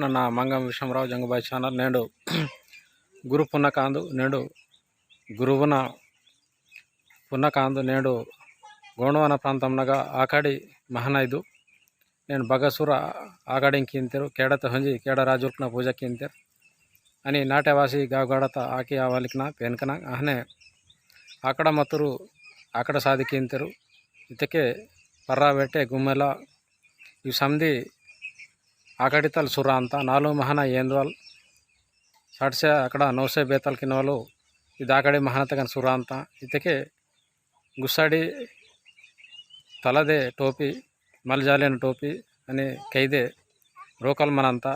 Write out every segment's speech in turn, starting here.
ನನ್ನ ಮಂಗಂ ವಿಶ್ವರಾವ್ ಜಂಗಬಾಯಿ ಚಾನಲ್ నేడు గురు పున్నకాందు నేడు గురువున పున్నకాందు నేడు ಗೋಂಡವಾನ ಪ್ರಾಂತಂನಾಗ ಆಕಾಡಿ ಮಹನೈದು నేను బగసూర ఆగాడింకి ఇంతరు కేడత హంజి కేడ రాజుల్కన పూజకి ఇంతరు అని నాట్యవాసి గాగడత ఆకి ఆవాలికన పెన్కన అహనే ఆకడ మతురు ఆకడ సాదికి ఇంతరు ఇతకే పర్రా ಬೆಟ್ಟೆ ಗುಮ್ಮೆಲ ಇವು ಸಮದಿ ಆಕಡಿತಲ್ ಸುರ ಅಂತ ನಾಲು ಮಹನ ಏಂದ್ವಲ್ ಸಾಡ್ಸೆ ಅಕಡ ನೌಸೆ ಬೇತಲ್ ಕಿನ್ವಲು ಇದು ಆಕಡೆ ಮಹನ ತಗನ್ ಸುರ ಅಂತ ಇತಕ್ಕೆ ಗುಸ್ಸಾಡಿ ತಲದೆ ಟೋಪಿ ಮಲ್ಜಾಲಿನ ಟೋಪಿ అని ಕೈದೆ ರೋಕಲ್ ಮನಂತ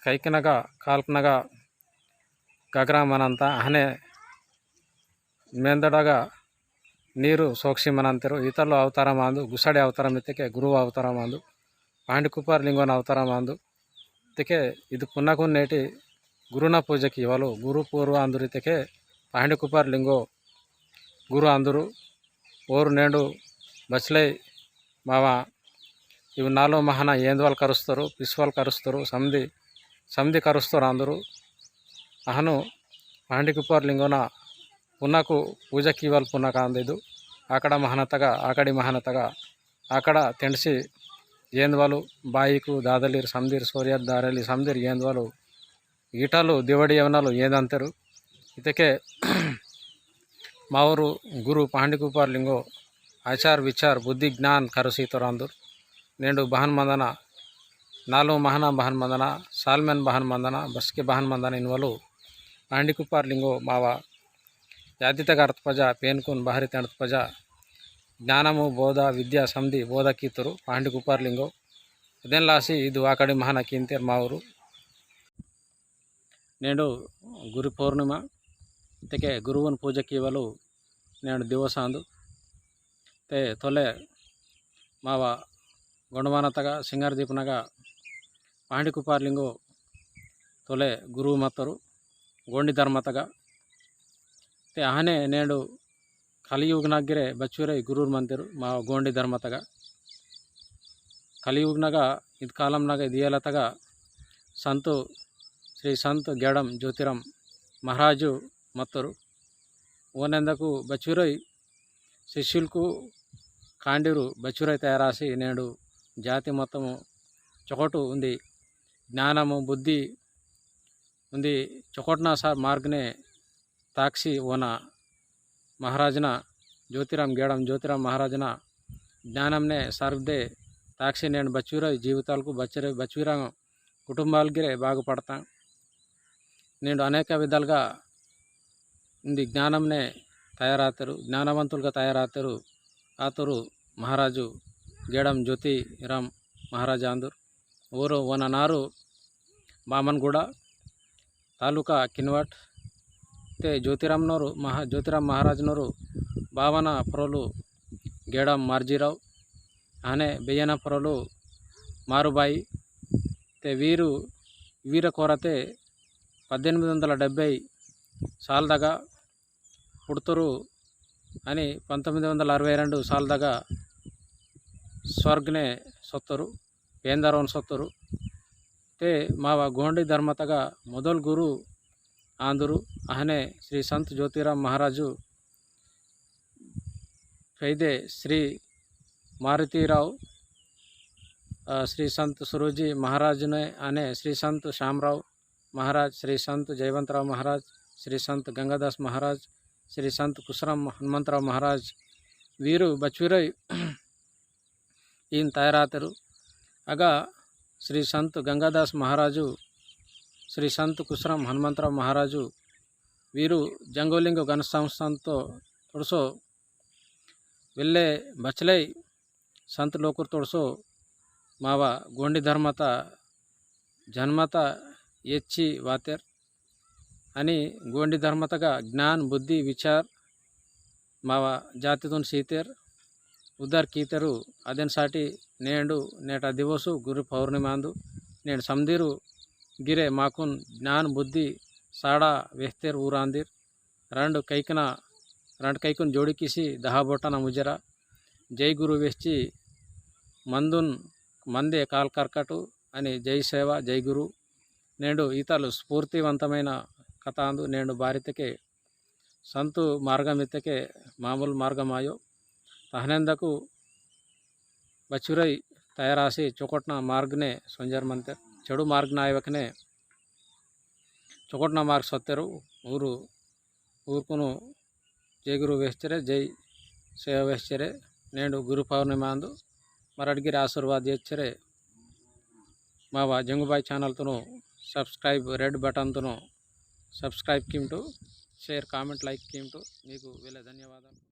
ಕೈಕಿನಗ ಕಾಲ್ಪನಗ ಗಗ್ರಾ ಮನಂತ ಅಹನೆ ಮೇಂದಡಗ ನೀರು ಸೋಕ್ಷಿ ಮನಂತರು ಈತಲು ಅವತಾರ ಮಾಂದು ಗುಸಾಡಿ ಅವತಾರ ಮಿತ್ತಕ್ಕೆ ಗುರು ಅವತಾರ ಮಾಂದು ಪಾಂಡಿಕುಪಾರ್ ಲಿಂಗೋನ ಅವತಾರ ಮಾಂದು ಇದಕ್ಕೆ ಇದು ಪುನ್ನಕು ನೇಟಿ ಗುರುನ ಪೂಜೆಗೆ ಇವಲು ಗುರು ಪೂರ್ವ ಅಂದರು ಇದಕ್ಕೆ ಪಾಂಡಿಕುಪಾರ್ ಲಿಂಗೋ ಗುರು ಅಂದರು ಓರು ನೇಡು ಬಸ್ಲೈ ಮಾವ ಇವು ನಾಲ್ಕು ಮಹನ ఏంద్వాల్ కరుస్తారు పిస్వాల్ కరుస్తారు ಸಮದಿ కరుస్తారు అందరూ అహను పాండికుపార్ లింగోన పున్నకు పూజకి ఇవ్వాలి పున్నక అందిదు అక్కడ మహనతగా ఆకడి మహనతగా అక్కడ తెండిసి ఏంద్వాలు బాయికు దాదలీరు సమదీరు సూర్య దారలి సమదీరు ఏంద్వాలు ఈటలు దివడి యవనాలు ఏందంటారు ఇతకే మా ఊరు గురు పాండికుపార్ లింగో ఆచార్ విచార్ బుద్ధి జ్ఞాన్ కరుసీతరు అందరు నేడు బహన్ మందన నాలుగు మహన బహన్ మందన సాల్మెన్ బహన్ మందన బస్కి బహన్ మందన ఇన్వలు పాండికుపార్ లింగో మావ యాదితగా అర్థపజ పేన్కున్ బహరి తెండపజ జ్ఞానము బోధ విద్యా సమది బోధ కీతురు పాండికుపార్ లింగో ఇదేం లాసి ఇది ఆకడి మహన కీంతేర్ మా ఊరు నేడు గురు పౌర్ణిమ ఇతకే గురువుని పూజకి ఇవ్వలు నేడు దివಸ ಅಂದು తే తొలే మావ ಗೊಂಡವಾನತಗ ಸಿಂಗಾರದೀಪನಾಗ ಪಾಂಡಿಕುಪಾರ್ ಲಿಂಗೋ ತೊಲೆ ಗುರು ಮತ್ತರು ಗೋಂಡಿ ಧರ್ಮತಗ ತೆ ಆಹನೆ నేడు కలియుగనగిರೆ ಬಚ್ಚುರೈ ಗುರೂರ್ ಮಂದಿರು మా ಗೋಂಡಿ ಧರ್ಮತಗ కలియుగనಗ ಇದು ಕಾಲಂನಾಗ ಇದಿಯಲತಗ ಸಂತು ಶ್ರೀ ಸಂತ್ ಗೇಡಂ ಜ್ಯೋತಿರಾಮ್ ಮಹಾರಾಜು ಮತ್ತರು ఓనెందకు బచ్చురై శిష్యులకు కాండిరు బచ్చురై తయారాసి నేడు జాతి మొత్తము చొకటు ఉంది జ్ఞానము బుద్ధి ఉంది చొకట్న సార్ మార్గనే తాక్షి ఓన మహారాజన జ్యోతిరామ్ గేడం జ్యోతిరామ్ మహారాజన జ్ఞానంనే సార్దే తాక్షి నేను బచ్చురై జీవితాలకు బచ్చురా కుటుంబాలకి బాగుపడతా నేను అనేక విధాలుగా ఉంది జ్ఞానంనే తయారవుతారు జ్ఞానవంతులుగా తయారవుతారు ఆతరు మహారాజు గేడం జ్యోతిరామ్ మహారాజా అందరు ఊరు వననారు బామన్గూడ తాలూకా కిన్వాట్ తే జ్యోతిరామ్ మహారాజునోరు భావన పరులు గేడం మార్జీరావు ఆనే బెయ్యన పరులు మారుబాయి తే వీర కొరతే 1870 సాల్దగా పుడుతురు అని 1962 సాల్దగా ಸ್ವರ್ಗನೆ ಸೊತ್ತರು ಪೇಂದರವನ್ ಸೊತ್ತರು ತೆ ಮಾವ ಗೋಂಡಿ ಧರ್ಮತಗ ಮೊದಲ್ ಗುರು ಆಂದರು ಅಹನೆ ಶ್ರೀ ಸಂತ್ ಜ್ಯೋತಿರಾಮ್ ಮಹಾರಾಜು ಫೈದೆ ಶ್ರೀ ಮಾರುತಿರಾವ್ ಶ್ರೀ ಸಂತ್ ಸುರುಜಿ ಮಹಾರಾಜನೆ ಅನೆ ಶ್ರೀ ಸಂತ್ ಶ್ಯಾಮರಾವ್ ಮಹಾರಾಜ್ ಶ್ರೀ ಸಂತ್ ಜಯವಂತರಾವ್ ಮಹಾರಾಜ್ ಶ್ರೀ ಸಂತ್ ಗಂಗಾದಾಸ್ ಮಹಾರಾಜ್ ಶ್ರೀ ಸಂತ್ ಕುಸರಾಮ್ ಹನುಮಂತರಾವ್ ಮಹಾರಾಜ್ ವೀರು ಬಚ್ಚುರೈ ఈయన తయారవుతారు అగా శ్రీ సంత్ గంగాదాస్ మహారాజు శ్రీ సంత్ కుసరామ్ హనుమంతరావు మహారాజు వీరు జంగోలింగ గణ సంస్థంతో తొడసో వెళ్ళే బచ్చలై సంత్ లోకర్ తొడసో మావ గోండి ధర్మత జన్మత ఎచ్చి వాతెర్ అని గోండి ధర్మతగా జ్ఞాన్ బుద్ధి విచార్ మావ జాతితోన్ సీతేర్ ఉద్దర్ కీతరు అదెన్సాటి నేట దివసు గురు పౌర్ణిమాందు నేను సమదీరు గిరే మాకున్ జ్ఞాన్ బుద్ధి సాడా వెహ్తేర్ ఊరాందిర్ రెండు కైకన रणकैकुन जोड़ी किसी दहा बोटना मुजरा जय गुरु वेश्ची मंदुन मंदे काल कर्कटु అని జై సేవ జై గురు నేడు ఈతలు స్ఫూర్తివంతమైన కథ అందు నేడు భారతకే సంతు మార్గమిత్తకే మామూలు మార్గమాయో తహనందకు బచురై తయారాసి చొకొట్న మార్గనే సొంజర్మంతే చెడు మార్గ నాయకనే చొకొట్న మార్గ సొత్తెరు ఊరు ఊరుకును జై గురు వేశ్చరే జై సేవ వేశ్చరే నేడు గురు పౌర్ణిమ అందు మరడిగిరి ఆశీర్వాద చేచ్చరే మావా జంగుబాయ్ ఛానల్తోను సబ్స్క్రైబ్ రెడ్ బటన్తోను సబ్స్క్రైబ్ కిమ్టు షేర్ కామెంట్ లైక్ కిమ్టు మీకు వేల ధన్యవాదాలు.